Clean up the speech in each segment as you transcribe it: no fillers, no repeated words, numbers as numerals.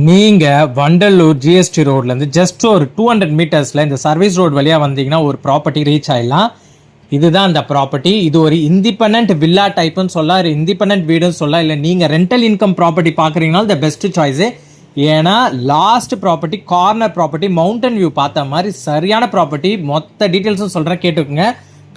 நீங்கள் வண்டலூர் ஜிஎஸ்டி ரோட்லேருந்து ஜஸ்ட் ஒரு 200 மீட்டர்ஸில் இந்த சர்வீஸ் ரோடு வழியாக வந்தீங்கன்னா ஒரு ப்ராப்பர்ட்டி ரீச் ஆகிடலாம். இதுதான் அந்த ப்ராப்பர்ட்டி. இது ஒரு இண்டிபெண்ட் வில்லா டைப்புன்னு சொல்லலாம், ஒரு இண்டிபெண்ட் வீடுன்னு சொல்லலாம். இல்லை நீங்கள் ரெண்டல் இன்கம் ப்ராப்பர்ட்டி பார்க்குறீங்கன்னா த பெஸ்ட் சாய்ஸு. ஏன்னா last property corner property mountain view பார்த்த மாதிரி சரியான ப்ராப்பர்ட்டி. மொத்த டீட்டெயில்ஸும் சொல்கிறேன், கேட்டுக்கோங்க.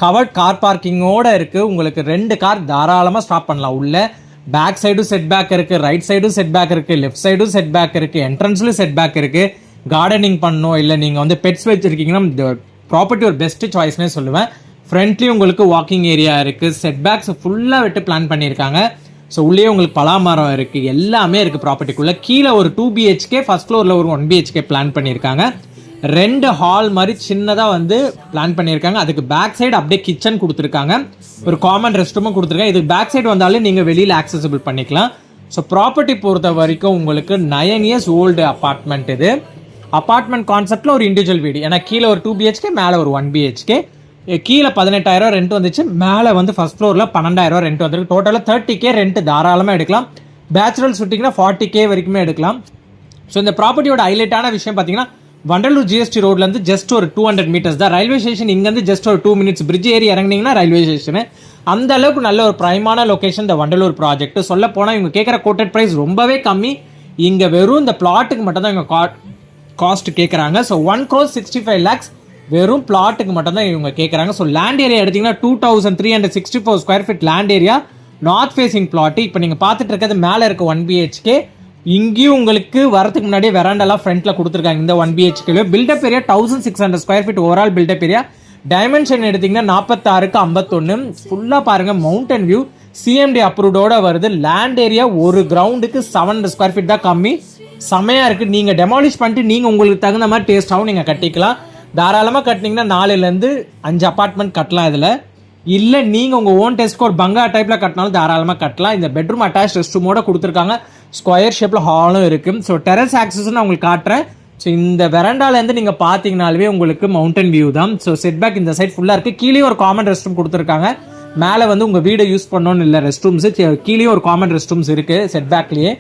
கவர்ட் கார் பார்க்கிங்கோடு இருக்குது. உங்களுக்கு 2 கார் தாராளமாக ஸ்டாப் பண்ணலாம். உள்ள பேக் சைடும் செட் பேக் இருக்குது, ரைட் சைடும் செட் பேக் இருக்குது, லெஃப்ட் சைடும் செட் பேக் இருக்குது, என்ட்ரன்ஸ்லையும் செட் பேக் இருக்குது. கார்டனிங் பண்ணணும், இல்லை நீங்கள் வந்து பெட்ஸ் வச்சுருக்கீங்கன்னா இந்த ப்ராப்பர்ட்டி ஒரு பெஸ்ட்டு சாய்ஸ்னே சொல்லுவேன். ஃப்ரண்ட்லேயும் உங்களுக்கு வாக்கிங் ஏரியா இருக்குது, செட் பேக்ஸ் ஃபுல்லாக விட்டு பிளான் பண்ணியிருக்காங்க. ஸோ உள்ளே உங்களுக்கு பலாமரம் இருக்குது, எல்லாமே இருக்குது ப்ராப்பர்ட்டிக்குள்ளே. கீழே ஒரு 2 BHK, ஃபர்ஸ்ட் ஃப்ளோரில் ஒரு 1 BHK பிளான் பண்ணியிருக்காங்க. 2 ஹால் மாதிரி சின்னதாக வந்து பிளான் பண்ணியிருக்காங்க. அதுக்கு பேக் சைடு அப்படியே கிச்சன் கொடுத்துருக்காங்க, ஒரு காமன் ரெஸ்ட் ரூமும் கொடுத்துருக்காங்க. இதுக்கு பேக் சைடு வந்தாலும் நீங்கள் வெளியில் ஆக்சசபிள் பண்ணிக்கலாம். ஸோ ப்ராப்பர்ட்டி பொறுத்த வரைக்கும் உங்களுக்கு 9 years ஓல்டு அப்பார்ட்மெண்ட். இது அப்பார்ட்மெண்ட் கான்செப்டில் ஒரு இண்டிவிஜுவல் வீடு. ஏன்னா கீழே ஒரு 2 BHK, மேலே ஒரு 1 BHK. கீழே 18,000 ரெண்ட் வந்துச்சு, மேலே வந்து ஃபர்ஸ்ட் ஃப்ளோரில் 12,000 ரெண்ட் வந்துருக்கு. டோட்டலாக 30K ரெண்ட் தாராளமாக எடுக்கலாம். பேச்சுலர்ஸ் விட்டிங்கன்னா 40K வரைக்குமே எடுக்கலாம். ஸோ இந்த ப்ராப்பர்ட்டியோட ஹைலைட்டான விஷயம் பார்த்தீங்கன்னா வண்டலூர் ஜிஎஸ்டி ரோட்லேருந்து ஜஸ்ட் ஒரு 200 மீட்டர்ஸ் தான். ரயில்வே ஸ்டேஷன் இங்கேருந்து ஜஸ்ட் ஒரு 2 minutes பிரிட்ஜ் ஏறி இறங்கினீங்கன்னா ரயில்வே ஸ்டேஷனு. அந்த அளவுக்கு நல்ல ஒரு ப்ரைமான லொக்கேஷன் இந்த வண்டலூர் ப்ராஜெக்ட். சொல்ல போனால் இவங்க கேட்குற கோட்டட் ப்ரைஸ் ரொம்பவே கம்மி. இங்கே வெறும் இந்த பிளாட்டுக்கு மட்டும் தான் இவங்க காஸ்ட் கேட்குறாங்க. ஸோ 1,65 lakhs வெறும் பிளாட்டுக்கு மட்டும் தான் இவங்க கேட்குறாங்க. ஸோ லேண்ட் ஏரியா எடுத்திங்கன்னா 2,364 square feet land area, north facing plot. இப்போ நீங்கள் பார்த்துட்டு இருக்கிறது மேலே இருக்க 1 BHK. இங்கேயும் உங்களுக்கு வரதுக்கு முன்னாடியே வெராண்டெல்லாம் ஃப்ரண்ட்டில் கொடுத்துருக்காங்க. இந்த 1 BHK built up area 1,600 square feet overall built up area. Dimension எடுத்திங்கன்னா 46க்கு 51. ஃபுல்லாக பாருங்கள், மவுண்டன் வியூ, CMD அப்ரூவ்டோட வருது. லேண்ட் ஏரியா ஒரு கிரவுண்டுக்கு 700 ஸ்கொயர் ஃபீட் தான் கம்மி. செமையாக இருக்குது. நீங்கள் டெமாலிஷ் பண்ணிட்டு நீங்கள் உங்களுக்கு தகுந்த மாதிரி டேஸ்ட்டாகவும் நீங்கள் கட்டிக்கலாம். தாராளமாக கட்டினீங்கன்னா 4லேருந்து 5 அப்பார்ட்மெண்ட் கட்டலாம் இதில். இல்லை நீங்கள் உங்கள் ஓன் டெஸ்ட்க்கு ஒரு பங்கா டைப்பில் கட்டினாலும் தாராளமாக கட்டலாம். இந்த பெட்ரூம் அட்டாச் ரெஸ்ட் ரூமோட கொடுத்துருக்காங்க. ஸ்கொயர் ஷேப்பில் ஹாலும் இருக்குது. ஸோ டெரஸ் ஆக்சஸ் நான் உங்களுக்கு காட்டுறேன். ஸோ இந்த வெரண்டாலேருந்து நீங்கள் பார்த்தீங்கனாலே உங்களுக்கு மவுண்டன் வியூ தான். ஸோ செட் பேக் இந்த சைட் ஃபுல்லாக இருக்குது. கீழே ஒரு காமன் ரெஸ்ட் ரூம் கொடுத்துருக்காங்க. மேலே வந்து உங்கள் வீடை யூஸ் பண்ணணும்னு இல்லை ரெஸ்ட் ரூம்ஸு, கீழே ஒரு காமன் ரெஸ்ட் ரூம்ஸ் இருக்குது செட் பேக்லேயே.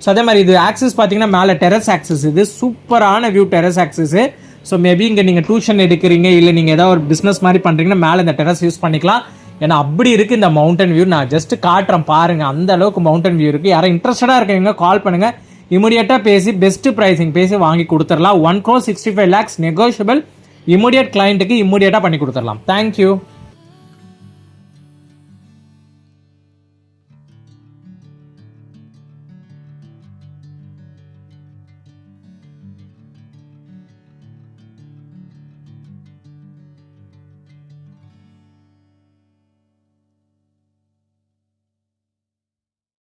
ஸோ அதே மாதிரி இது ஆக்சஸ் பார்த்தீங்கன்னா மேலே டெரஸ் ஆக்சஸ். இது சூப்பரான வியூ டெரஸ் ஆக்சஸு. ஸோ மேபி இங்கே நீங்கள் டியூஷன் எடுக்கிறீங்க, இல்லை நீங்கள் ஏதாவது ஒரு பிஸ்னஸ் மாதிரி பண்ணுறீங்கன்னா மேலே இந்த டெரஸ் யூஸ் பண்ணிக்கலாம். ஏன்னா அப்படி இருக்குது இந்த மவுண்டன் வியூ. நான் ஜஸ்ட் காட்டுறேன் பாருங்கள், அந்த அளவுக்கு மவுண்டன் வியூ இருக்குது. யாரும் இன்ட்ரெஸ்டடாக இருக்கீங்க கால் பண்ணுங்கள். இமீடியட்டாக பேசி பெஸ்ட்டு ப்ரைஸிங் பேசி வாங்கி கொடுத்துடலாம். 1,65 lakhs நெகோஷியபிள். இமீடியட் கிளைண்ட்டுக்கு இமீடியட்டாக பண்ணி கொடுத்துடலாம். தேங்க்யூ.